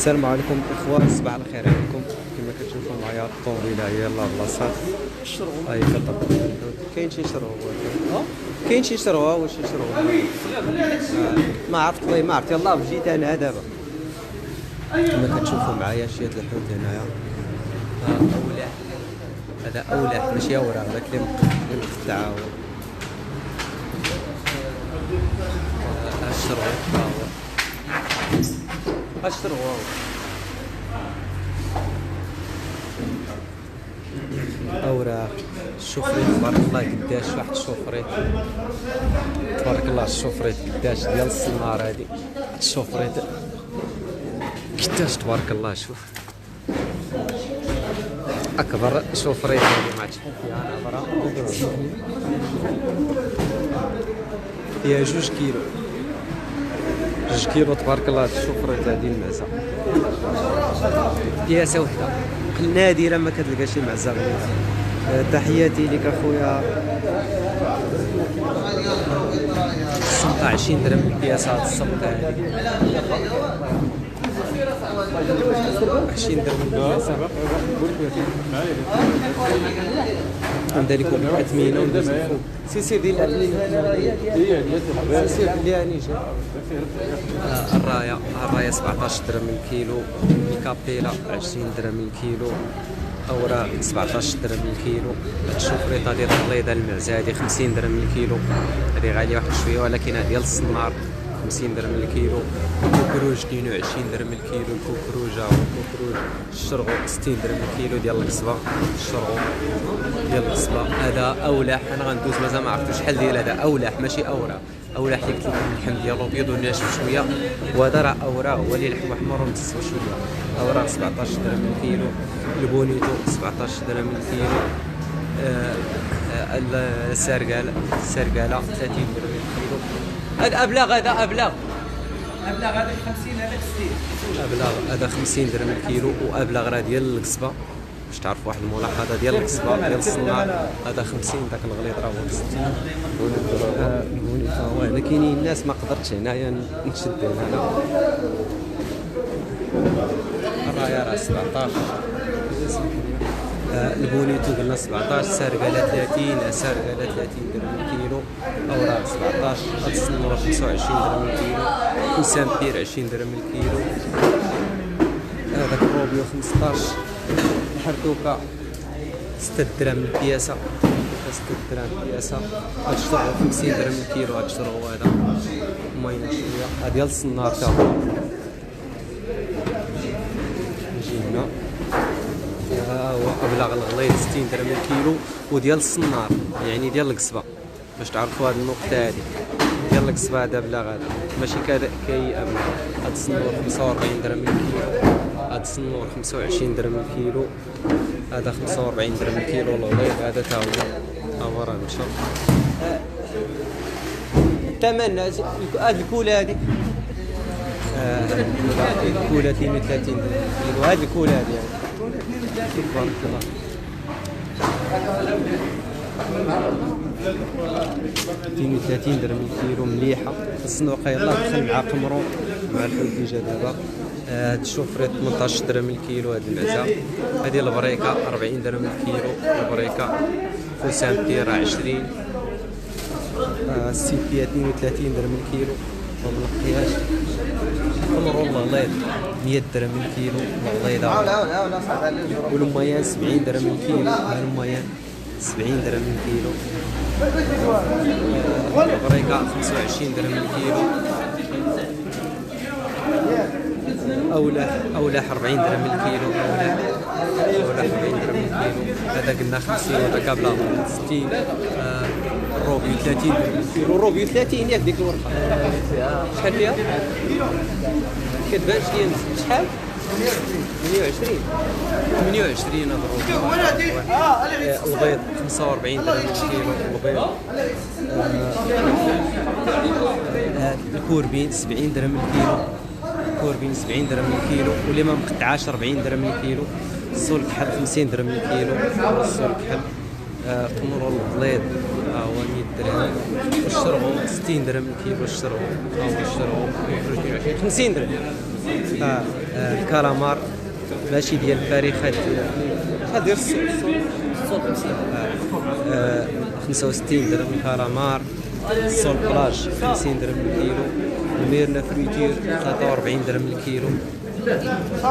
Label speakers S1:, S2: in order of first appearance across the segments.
S1: السلام عليكم اخوان، صباح الخير عليكم. كما كتشوفوا معايا الطوموبيله هي يلاه بلاصات هاي كطبق. كاين شي شروه كاين شي شروه واش شي شروه ما عرفت والله ما عرفت. يلاه جيت انا دابا كما كتشوفوا معايا شي هاد الحوت هنايا. اولاح، هذا اولاح ماشي اوراق، هذاك اللي مقطع هو الشروه. ها هو الشروه اوراق. الشوفريت تبارك الله قداش واحد الشوفريت، تبارك الله الشوفريت قداش ديال السنار. هادي الشوفريت قداش تبارك الله. شوف اكبر شوفريت هادي ما عرفتش شحال فيها نظره، فيها 2 كيلو 2 كيلو تبارك الله. هاد الشوفريت هادي المعزه بياسه وحده نادرا ما كتلقى شي معزه بنيته. تحياتي لك اخويا. السمطه 20 درهم البياسه. هاد السمطه هادي 20 درهم البياسه. عندها لكم الاثمنه وندوز الفوق. سير ديال الاثمنه سير ديالي جا. الرايه 17 درهم الكيلو. الكابيلا 20 درهم الكيلو. اوراق 17 درهم الكيلو. هاد الشوفريطه ديال البليضه المعزه هادي 50 درهم الكيلو. هادي غاليه واحد شويه ولكن هادي ديال السنار 50 درهم الكيلو. الكوكروج 22 درهم الكيلو. الكوكروجه والكوكروج. الشرغو 60 درهم الكيلو ديال القصبه. الشرغو ديال القصبه هذا اولاح. انا غندوز مازال ما عرفتش شحال ديال هذا. اولاح ماشي اوراق. اولاح اللي قلت لكم اللحم ديالو ابيض وناشف شويه، وهذا راه اوراق هو اللي لحم احمر ومتسوى شويه. اوراق 17 درهم الكيلو. البونيتو 17 درهم الكيلو. السرقاله 30 درهم الكيلو. هذا ابلاغ، هذا ابلاغ هذا 50 هذا 60. ابلاغ هذا 50 درهم الكيلو. وابلاغ راه ديال القصبه باش تعرفوا واحد الملاحظه ديال القصبه ديال الصناع. هذا 50، داك الغليظ راه هو 60. البونيتو هو هنا. كاينين الناس ما قدرتش هنايا نشد هنا. الرايه راه 17. البونيتو قلنا 17. سارقاله 30. سارقاله 30 درهم الكيلو. اوراق 17. هاد السنوره 25 درهم الكيلو. وسام بير 20 درهم الكيلو. هذاك الروبيو 15. الحرتوكه 6 درهم البياسه. 6 درهم البياسه. هاد الشرغو 50 درهم الكيلو. هاد الشرغو هذا ماين شويه. هاد ديال السنار تا هو. نجي هنا ها هو ابلغ الغليظ 60 درهم الكيلو. وديال الصنار يعني ديال القصبه باش تعرفوا هذه النقطه هذه ديال القصبه. هذا ابلغ هذا ماشي كي ابلغ. هذا الصنور 45 درهم الكيلو. هذا الصنور 25 درهم الكيلو. هذا 45 درهم الكيلو. الغليظ هذا تا هو راه مشى. الثمن هذه الكوله هذه الكوله 32 درهم الكيلو. هذه الكوله هذه تبارك الله 32 درهم الكيلو. مليحه. الصندوقه يلاه دخل مع قمرو مع الحوت اللي جا دابا. هاد الشوفريت 18 درهم الكيلو. هاد المعزه هادي البريكه 40 درهم الكيلو. البريكه فوسان بيرا 20. السيبيه 32 درهم الكيلو. ومنقياش قمرو الغليظ 100 درهم الكيلو. الغليظه والميان 70 درهم الكيلو. الميان 70 درهم الكيلو. البريكه 25 درهم الكيلو. اولاح 40 درهم الكيلو. اولاح 40 درهم الكيلو. هذا قلنا 50. هذا كابلا 60. الروبيو 30 درهم الكيلو. الروبيو 30 ياك ديك الورقه شحال فيها؟ كتبان شي شحال؟ 28 هذا الروبيو. البيض 45 درهم الكيلو. البيض. الكوربين 70 درهم الكيلو. الكوربين 70 درهم الكيلو. واللي ما مقطعاش 40 درهم الكيلو. السول كحل 50 درهم الكيلو. السول كحل. قمر الغليظ هو 100 درهم. والشرغو 60 درهم الكيلو. الشرغو 50 درهم. الكالامار ماشي ديال الفريخ، هاد الصوت 65 درهم الكالامار. الصول بلاج 50 درهم الكيلو. الميرنا فريتير 43 درهم الكيلو.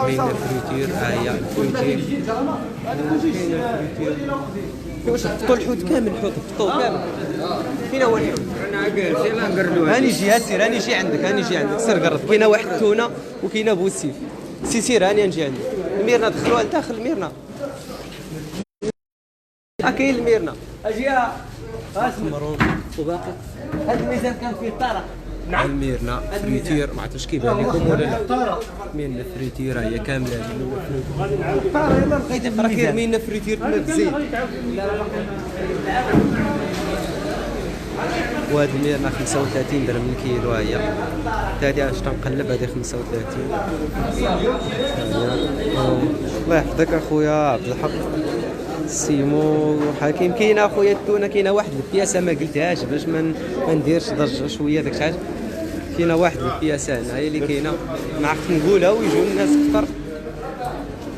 S1: ميرنا فريتير هي الفريتير. واش حطوا الحوت كامل؟ الحوت حطوه كامل. فين هو الحوت؟ هاني جي سير، هاني جي عندك، هاني جي عندك، سير قرب. كاينه واحد التونه وكاينه بوسيف. سير هاني نجي عندك. الميرنا دخلوها لداخل الميرنا. كاين الميرنا اجيها مرون وباقي. هذا الميزان كان فيه طارق. نعم الميرنا فريتير، ما عرفتش كيبان لكم ولا لا. ميرنا فريتير هي كامله. يلا لقيتها راه كاين ميرنا فريتير بالزيت. وهاد الميرنا 35 درهم الكيلو. هي هادي اش تنقلب، هادي 35. الله يحفظك اخويا عبد الحق سيمو حكيم. كاينه اخويا التونه، كاينه واحد البياسه ما قلتهاش باش ما نديرش ضجه شويه داك الحاجه. كاينه واحد البياسه هنايا اللي كاينه، ما عرفت نقولها ويجيو الناس كثر،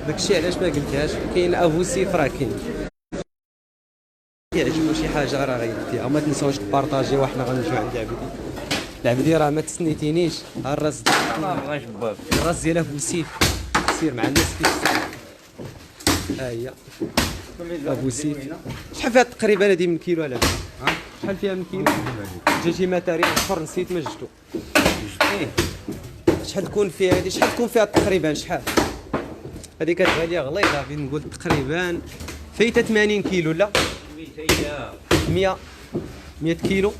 S1: داكشي علاش ما قلتهاش. كاين ابو سيف راه كاين، يعجبو شي حاجه راه غيديها. ما تنساوش تبارطاجيو، وحنا غنرجعو عند العبدي. العبدي راه ما تسنيتينيش. ها الراس الراس ديال ابو سيف، سير مع الناس كيف. ها هي ابو سيف. شحال فيها تقريبا هذه من كيلو؟ على شحال فيها من كيلو؟ جاتي ماتاريال اخر نسيت ما جبتو. شحال تكون فيها هذه؟ شحال تكون فيها تقريبا؟ شحال هذه؟ كتبان لي غليظه، غادي نقول تقريبا فايته 80 كيلو. لا 100 كيلو،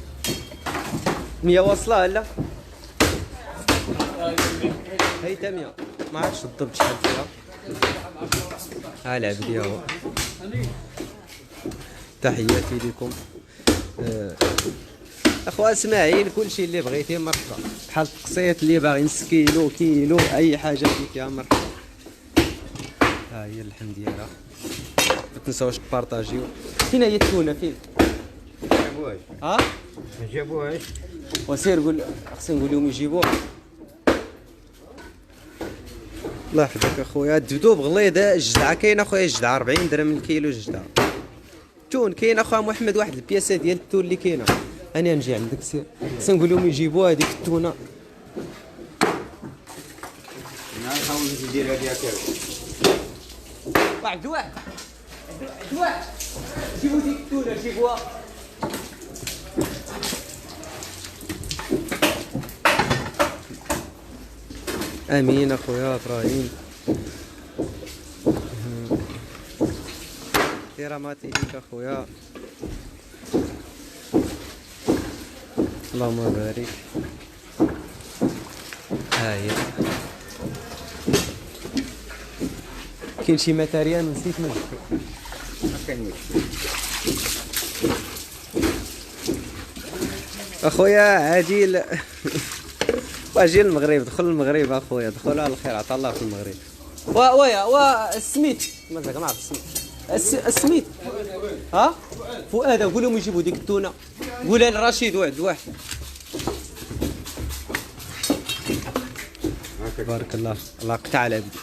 S1: 100 واصله. لا فايته 100، ما عرفتش بالضبط شحال فيها. ها العبدي هو. تحياتي لكم اخويا اسماعيل. كلشي اللي بغيتيه مرحبا، بحال التقسيط اللي باغي نص كيلو كيلو اي حاجه فيها مرحبا. ها هي اللحم ديالها، ما تنساوش تبارطاجيو. فين هي التونه؟ فين ما جابوهاش؟ ما جابوهاش. وسير قول، خصني نقول لهم يجيبوها. الله يحفظك اخويا. الدبدوب غليظه. الجدعه كاينه اخويا، الجدعه 40 درهم الكيلو. الجدعه التون كاين اخويا محمد، واحد البياسه ديال التون اللي كاينه. انا نجي عندك سير، خصني نقول لهم يجيبوها هذيك التونه. نحاول ندير هذه هكا. واحد جيبوا ديك التونه، جيبوها. امين اخويا ابراهيم. كراماتي ليك اخويا، اللهم بارك. ها هي كاين شي ماتيريال نسيت ما جبتو. ما كاينش اخويا. عاجل واجي المغرب، دخل المغرب اخويا، دخل على الخير، عطا الله في المغرب. ويا السميت مازال ما عرفت السميت. ها فؤاد، قول لهم يجيبوا ديك التونه. قولها لرشيد واحد. بارك الله. الله قطع العبد.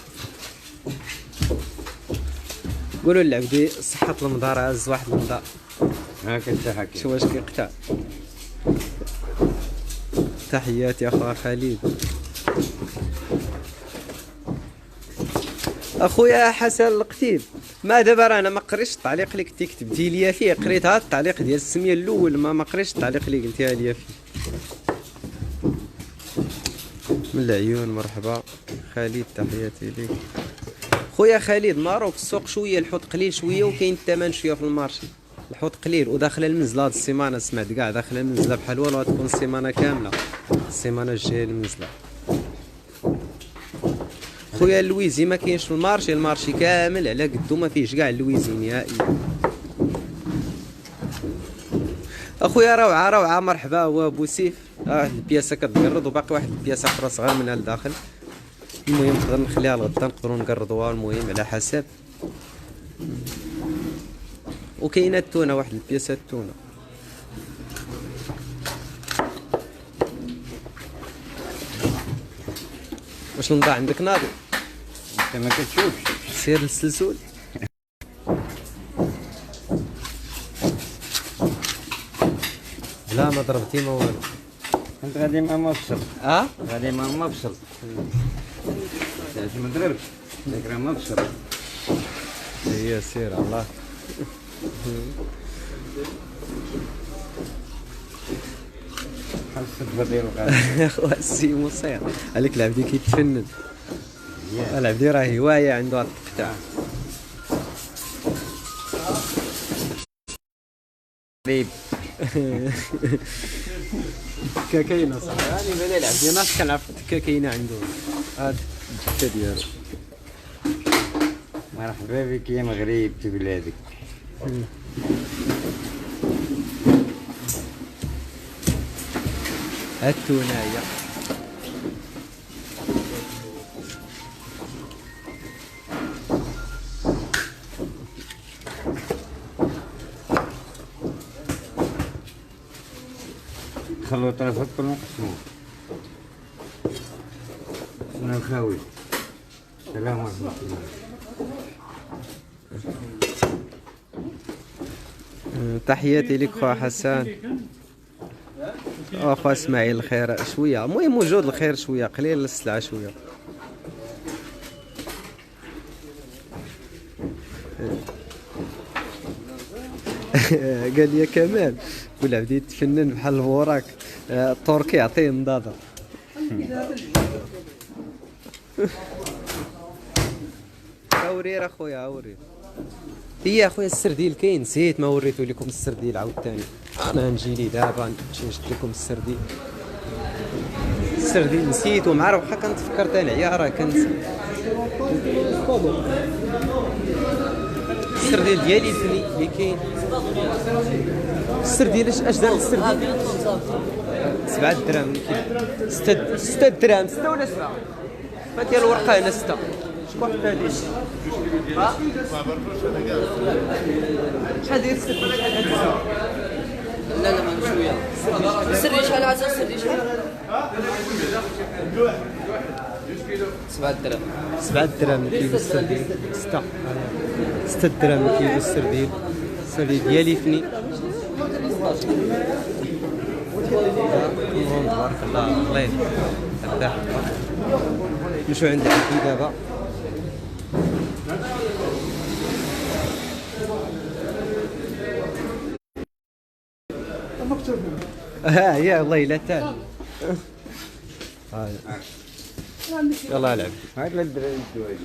S1: قولوا للعبدي صحة المدار، عز واحد المدار. هاك انت حكي شو واش كيقطع. تحياتي اخويا خالد. اخويا حسن القتيب. ما دابا انا ما قريتش التعليق اللي كنتي كتبتي ليا فيه، قريت هذا التعليق ديال السميه الاول، ما قريتش التعليق اللي قلتيها ليا فيه. من العيون مرحبا خالد، تحياتي ليك خويا خالد. ماروك السوق شويه، الحوت قليل شويه، وكاين الثمن شويه في المارشي. الحوت قليل وداخله المنزله هاد السيمانه، سمعت كاع داخله المنزله بحال والو غتكون السيمانه كامله، السيمانه الجايه المنزله. خويا اللويزي ما كاينش في المارشي، المارشي كامل على قدو، ما فيهش كاع اللويزي نهائيا. اخويا روعه مرحبا. هو بوسيف. واحد البياسه كتقرض، وباقي واحد البياسه اخرى صغير منها لداخل. المهم نقدر نخليها لغدا، نقدروا نقرضوها، المهم على حسب. وكاينه التونه، واحد البياسه التونه. واش نضع عندك ناضي؟
S2: انت ما كتشوفش.
S1: سير للسلسول. لا ما ضربتي ما والو.
S2: كنت غادي مع مفصل. غادي مع مفصل. علاش ما ضربش؟ داك راه مفصل.
S1: هي سير الله.
S2: بحال الصدفه ديال الغاز.
S1: يا خويا السي مصير عليك العبدي كيتفنن. العبدي راه هوايه عنده هاد التقطاع.
S2: قريب.
S1: كاكاينه صح يعني بلا العبدي ناس كنعرف كاكاينه عنده هاد الجثه ديالو.
S2: مرحبا بك يا مغرب في بلادك.
S1: هاد التونايه
S2: خلو طرفك كل مقسوم. شنو خاوي؟ السلام ورحمة الله.
S1: تحياتي لك خويا حسان. اخويا اسماعيل الخير شويه، المهم موجود الخير شويه، قليل السلعه شويه. قال لي كمال ولا بديت تفنن بحال البوراك التركي يعطيه نضاضه. اوري اخويا اوري. هي اخويا السرديل كاين، نسيت ما وريتو لكم السرديل عاوتاني. انا نجي لي دابا نمشي نشد لكم السرديل. السرديل نسيتو مع روحها، كنت فكرت انا راه كنسى. السرديل ديالي اللي كاين. السرديل اش دار السرديل؟ 7 دراهم كيلو. 6 دراهم. 6 ولا 7؟ ما ديال الورقه هنا 6. شكون هادي؟ شحال داير 6 دراهم؟
S3: لا لا ما شويه. السردي شحال عاد السردي شحال؟ 7 دراهم.
S1: 7 دراهم كيلو السرديل. 6 دراهم كيلو السرديل. السرديل ديالي فني. تبارك الله الله يرحم. نمشيو عند عبدي دابا. يا الله الا تال. يلا العب.
S2: هاد الدراري الدواجي.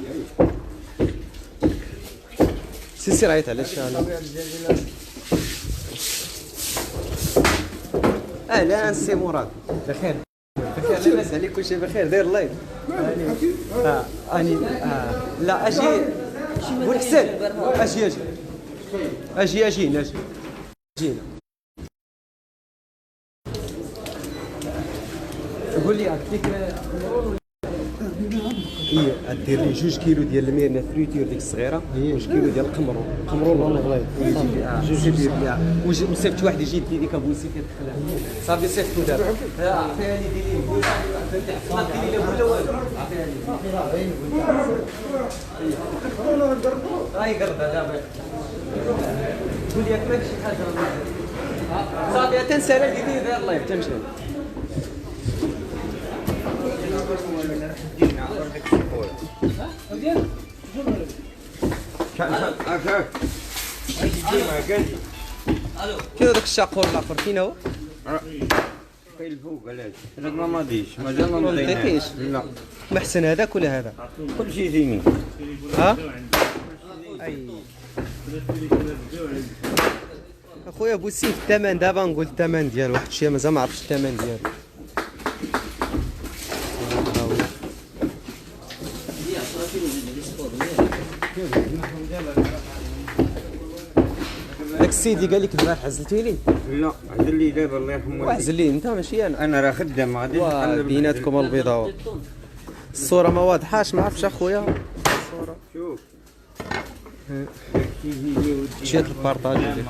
S1: سير عيط على الشارع. اهلا سي مراد. بخير بخير لاباس عليك كلشي بخير؟ داير اللايف؟ اني لا اجي بوحسن. اجي جينا. قول لي عطيك هي دير لي 2 كيلو ديال الميرنا فريتير ديك الصغيره، 2 كيلو ديال القمرون والله يجي دير لي وصيفط واحد يجي يدي ديك ابو سيف يدخلها صافي صيفطو دابا. عطيها لي دير لي ما ديري لا ولا والو. هاي قربها دابا. قول لي ماكش شي حاجه صافي تنسى لا دير داير اللايف تمشي. كيف داك الشاقور الاخر فين هو؟
S2: كاين الفوق علاش؟ هذاك ما ماضيش مازال ما
S1: مضيناش.
S2: لا
S1: محسن هذاك ولا هذا؟
S2: كلشي زينين.
S1: ها؟ اي اخويا بوسيف الثمن دابا نقول الثمن ديال واحد الشيء مازال ما عرفتش الثمن ديالو. داك السيدي قال لك البارح عزلتي لي؟
S2: لا عزل لي دابا الله يرحمه.
S1: وعزل لي انت ماشي انا
S2: راه خدام غادي نقلب
S1: بيناتكم البيضاء. الصوره ما واضحاش ما عرفتش اخويا الصوره.
S2: شوف
S1: مشيت البارطاج ديالك.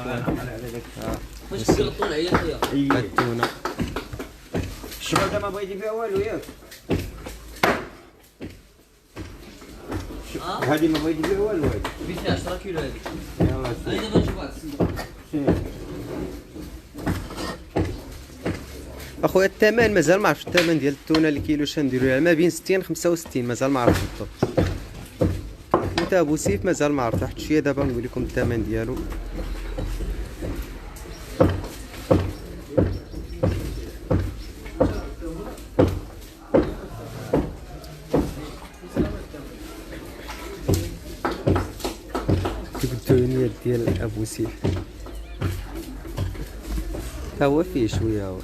S3: واش تقلطون عليا خويا؟
S1: التونه
S2: الشباب ما بغيتي فيها والو ياك. هذه ما بغيت ندير والو هذه.
S3: بيتها 10 كيلو هذيك.
S2: يلاه سير.
S3: انا دابا نشوف واحد
S2: سير.
S1: اخويا الثمن مازال ما عرفتش الثمن ديال التونه الكيلو شنديرو ما بين 60 65 مازال ما عرفتش بالضبط. انت ابو سيف مازال ما عرفت واحد شويه دابا نقول لكم الثمن ديالو. التونيات ديال ابو سيف ها هو فيه شويه هو.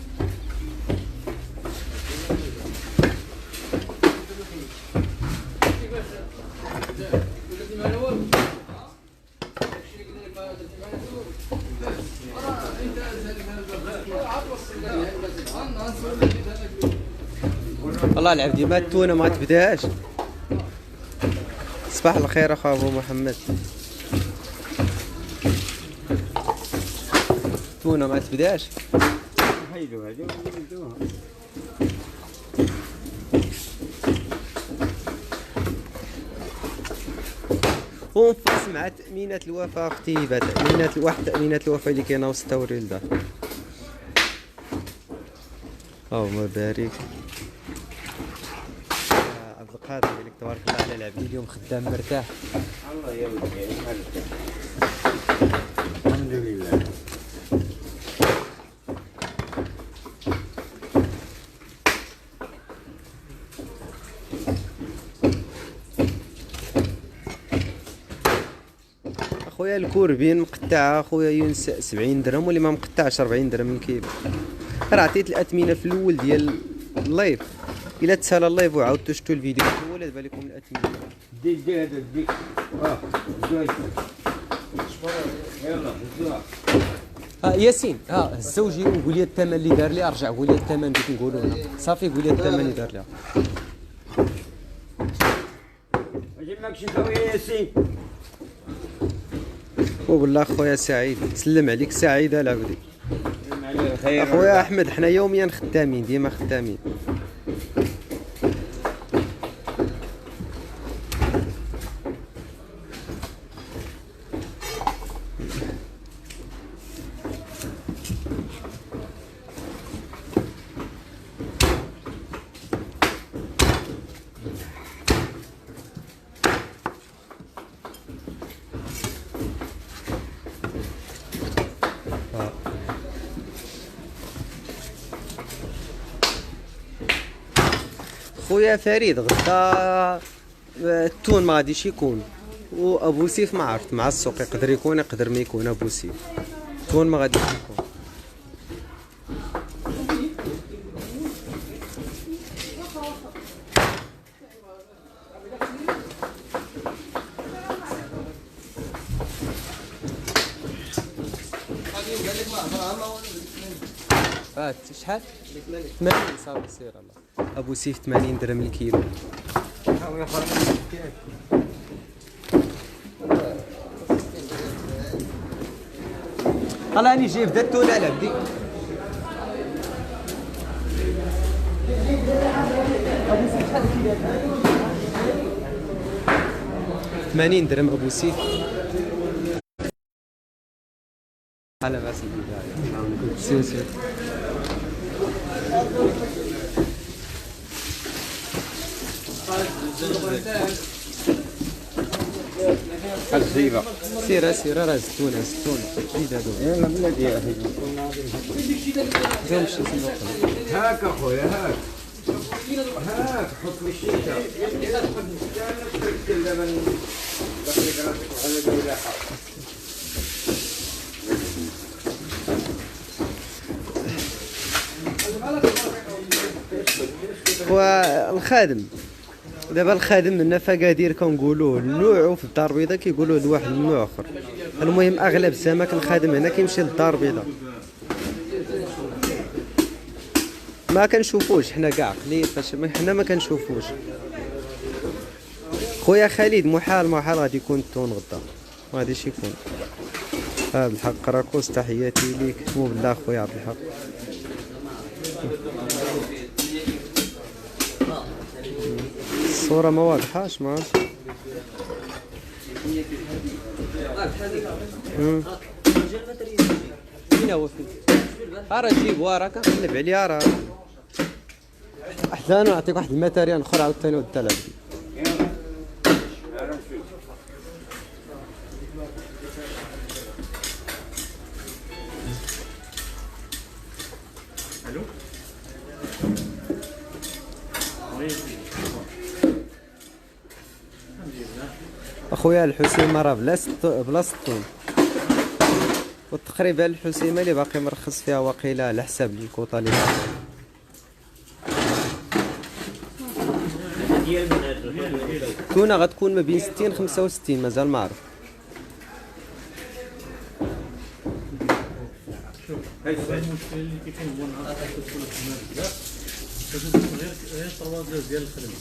S1: والله العبدي ما التونه ما تبداش. صباح الخير اخو ابو محمد. التونه ما تبداش.
S2: حيدوا هذه وندوها.
S1: ونفصل مع تأمينات الوفاة اختي تأمينات الوفاة اللي كاينه وسط توريل دار. اللهم بارك. عبد القادر قال لك تبارك الله على العبد اليوم خدام مرتاح.
S2: الله يا ودي الحمد لله.
S1: اخويا الكوربين مقطعه اخويا يونس 70 درهم واللي ما مقطعش 40 درهم من كيلو. راه عطيت الاثمنه في الاول ديال اللايف. الا تسالى اللايف وعاودتو شفتوا الفيديو الاول دابا لكم الاثمنه.
S2: دي هذا دي. زوج. يلا زوج.
S1: ياسين الزوجي وقول لي الثمن اللي دار لي. ارجع قول لي الثمن بغيت نقولوا هنا صافي. قول لي الثمن اللي دار لها.
S2: اجي معك شي خويا ياسين.
S1: والله خويا سعيد سلم عليك سعيد العبدي.
S2: خير
S1: اخويا احمد حنا يوميا خدامين ديما خدامين. خويا فريد غدا التون ما غاديش يكون. وابو سيف ما عرفت مع السوق يقدر يكون يقدر ما يكون. ابو سيف التون ما غاديش يكون. شحال 80 صافي سير الله. ابو سيف 80 درهم الكيلو. الله راني جايب بدات التونه على عبدي. ابو سيف شحال الكيلو؟ 80 درهم ابو سيف. على راس البدايه. سير سير.
S2: الزيبه.
S1: سير راه زتونه زيد هادو.
S2: يلا بلادي يا اخي.
S1: زوم شي صندوق.
S2: هاك اخويا هاك. هاك حط لي الشيشه. دابا دخلك راسك على الولاحه.
S1: والخادم دابا الخادم من فقادير كنقولوه النوع وفي الدار البيضاء كيقولوه لواحد النوع اخر. المهم اغلب السمك الخادم هنا كيمشي للدار البيضاء. ما كنشوفوش حنا كاع قليل فاش حنا ما كنشوفوش. خويا خالد محال غادي يكون التون غدا ما غاديش يكون. عبد الحق راكوس تحياتي ليك. مو بالله خويا عبد الحق. الصورة ما واضحاش ما عرفتش. فين هو فين؟ راه جيبوها راه كنقلب عليها راه احسن نعطيك واحد الماتيريال اخر عاوتاني ودها لعبي. اخويا الحسيمه راه بلا سطون، وتقريبا الحسيمه اللي باقي مرخص فيها واقيلا على حساب الكوطه اللي باقي. تونه غتكون ما بين 60 65 مازال ما عرف.
S4: المشكل اللي كيكون هو نهار كتدخل في المال غير طروات ديال الخدمه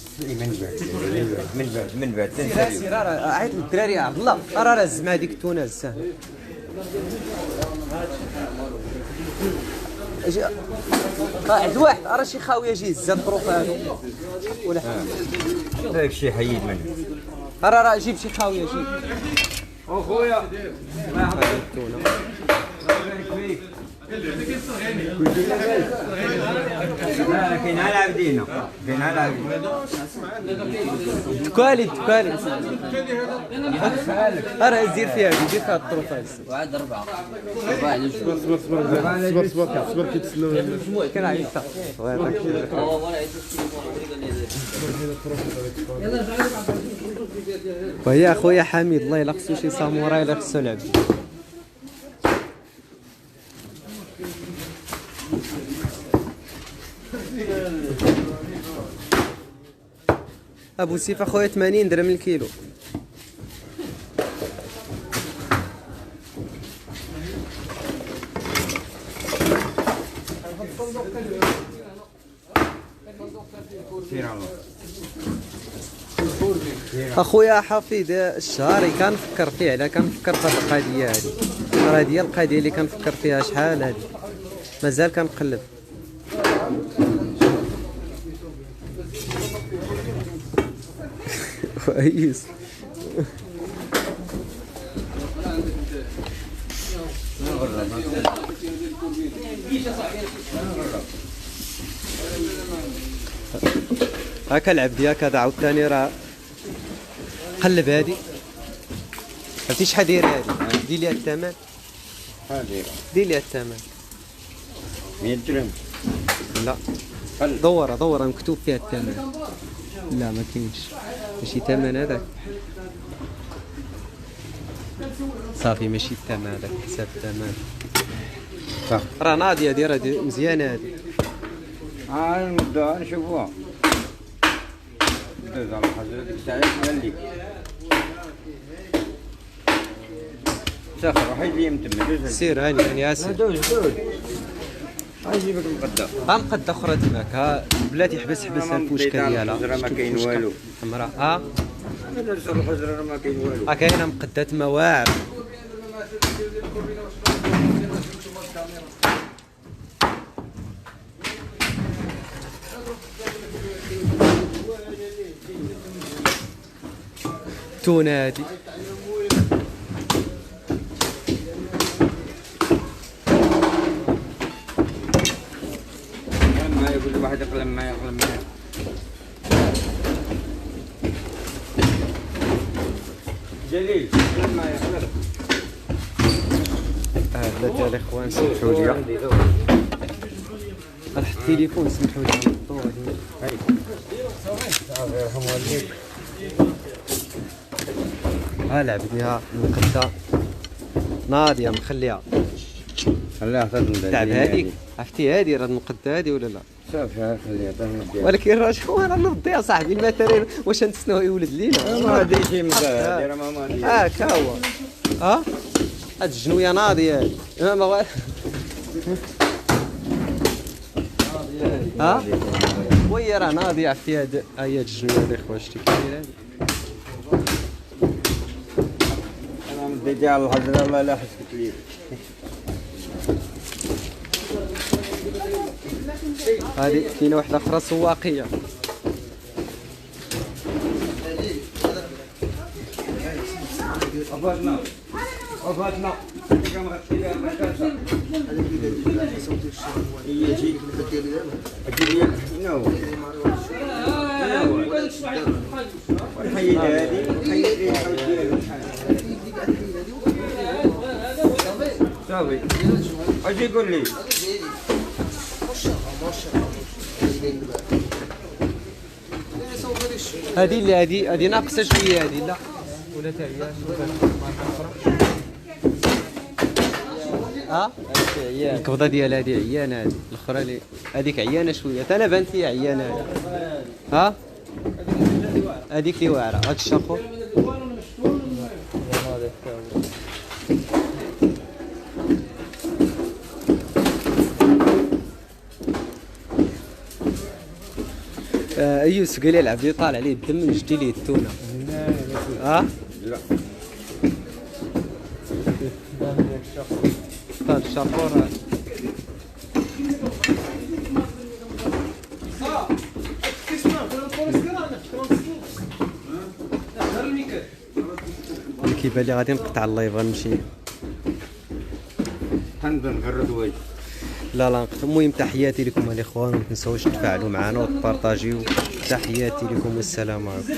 S2: من بعد
S1: سير راه عيط للدراري عبد الله راه الزعما هذيك التونه السهل. عند واحد راه شي خاويه جي زاد الظروف هادو ولا
S2: داك الشيء حيد منه.
S1: راه جيب شي خاويه جيب
S2: اخويا الله يحفظك
S1: التونه.
S2: كاين على عبدينا كاين على عبدينا
S1: تكالي راه زير فيها الطروف هذه.
S3: وعاد 4 على جوج.
S4: صبر كيتسناو
S1: كان عيطت وهي اخويا حميد الله الا خصو شي ساموراي الا خصو لعب. ابو سيف اخويا 80 درهم الكيلو. اخويا حفيظ الشهري كنفكر فيه على كنفكر في القضيه هذه، راه هي القضيه اللي كنفكر فيها شحال هذه مازال كنقلب. كويس هاكا العب ديالك هذا عاوتاني راه قلب هادي عرفتي شحال داير هادي؟ دير ليها الثمن. دير ليها الثمن
S2: 100 درهم.
S1: لا دورة مكتوب فيها الثمن. لا ما كاينش ماشي ثمن هذاك صافي ماشي الثمن هذاك حساب الثمن صافي راه ناضيه دايره مزيانه هذه.
S2: نبداو نشوفوها دوز على الحجر ديك الساعه مالي سافر واحد اللي يمتم دوز
S1: سير هاني اسير
S2: دوز غنجيبك مقدا
S1: مقدا اخرى تماك ها بلاتي حبس الفوشكه ديالها
S2: ما كاين والو
S1: حمراء
S2: درس الحجر ما كاين والو
S1: كاينه مقدات مواعر. تونه هادي
S2: ما يقول واحد يقلم ما يقلم ما جليل ما يقلم.
S1: بلاتي الاخوان سمحوا لي نحط التليفون سمحوا لي نحطوه
S2: الله يرحم والديك.
S1: لعبتني ها المقدة ناضية مخليها
S2: خليها تنضل
S1: تلعب هذيك عرفتي هذه راه المقدة هذه ولا لا؟
S2: صافي خليها تنضل.
S1: ولكن راه شكون راه نضيع صاحبي الماتيريال واش نتسناو يولد لينا؟
S2: ما غادي شي مزال ماما ديالي
S1: هاكا هو هاد الجنوية ناضية هذه وهي راه ناضية عرفتي هاد هي الجنوية هذه خويا شتي كبيرة هذه.
S2: بديتي على الحجر الله لا حسك لي.
S1: هذه كاينه واحده اخرى سواقيه
S2: وفاتنا وفاتنا كم غتمشي لها مكاسة هي شي أجي هنا هو والحيد هذه والحيد صافي اجي قول لي
S1: هذه ناقصه شويه هذه لا ولا تا هي الكبضه ديال هذه عيانه هذه الاخرى اللي هذيك عيانه شويه حتى انا بانت لي عيانه هذه ها هذيك اللي واعره هذا الشخور يوسف قال لي العبد يطالع عليه الدم نشتي ليه التونه ها
S2: لا
S1: هذا الشخور كيبان لي غادي نقطع اللايف غنمشي
S2: حنبدا نغرد وجه
S1: لا نقطع. المهم تحياتي لكم الاخوان، ما تنساوش تفاعلوا معنا وتبارطاجيو. تحياتي لكم والسلام عليكم.